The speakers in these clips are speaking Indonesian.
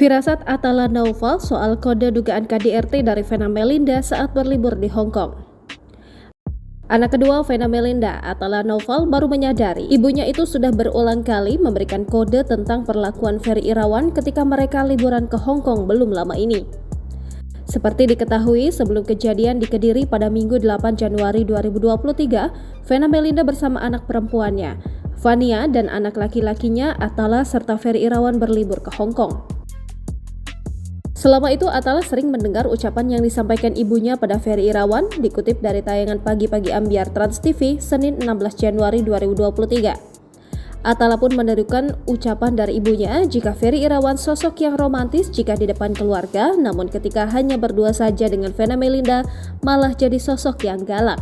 Firasat Atala Naufal soal kode dugaan KDRT dari Vena Melinda saat berlibur di Hong Kong. Anak kedua Vena Melinda, Atala Naufal, baru menyadari ibunya itu sudah berulang kali memberikan kode tentang perlakuan Ferry Irawan ketika mereka liburan ke Hong Kong belum lama ini. Seperti diketahui, sebelum kejadian di Kediri pada Minggu 8 Januari 2023, Vena Melinda bersama anak perempuannya, Vania, dan anak laki-lakinya, Atala, serta Ferry Irawan berlibur ke Hong Kong. Selama itu, Atala sering mendengar ucapan yang disampaikan ibunya pada Ferry Irawan, dikutip dari tayangan Pagi-Pagi Ambiar Trans TV, Senin 16 Januari 2023. Atala pun menirukan ucapan dari ibunya jika Ferry Irawan sosok yang romantis jika di depan keluarga, namun ketika hanya berdua saja dengan Vena Melinda, malah jadi sosok yang galak.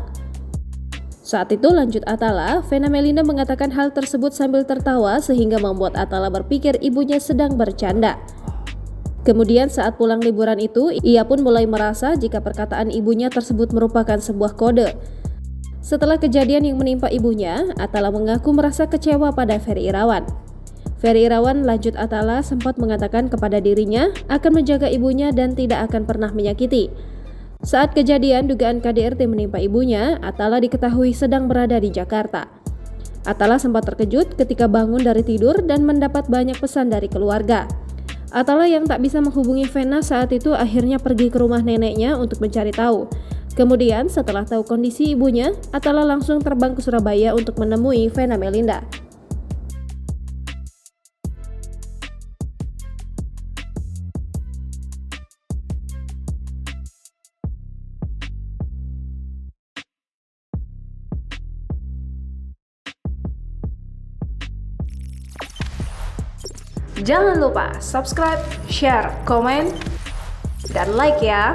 Saat itu, lanjut Atala, Vena Melinda mengatakan hal tersebut sambil tertawa sehingga membuat Atala berpikir ibunya sedang bercanda. Kemudian saat pulang liburan itu, ia pun mulai merasa jika perkataan ibunya tersebut merupakan sebuah kode. Setelah kejadian yang menimpa ibunya, Atala mengaku merasa kecewa pada Ferry Irawan. Ferry Irawan, lanjut Atala, sempat mengatakan kepada dirinya akan menjaga ibunya dan tidak akan pernah menyakiti. Saat kejadian dugaan KDRT menimpa ibunya, Atala diketahui sedang berada di Jakarta. Atala sempat terkejut ketika bangun dari tidur dan mendapat banyak pesan dari keluarga. Atala yang tak bisa menghubungi Vena saat itu akhirnya pergi ke rumah neneknya untuk mencari tahu. Kemudian setelah tahu kondisi ibunya, Atala langsung terbang ke Surabaya untuk menemui Vena Melinda. Jangan lupa subscribe, share, komen, dan like ya!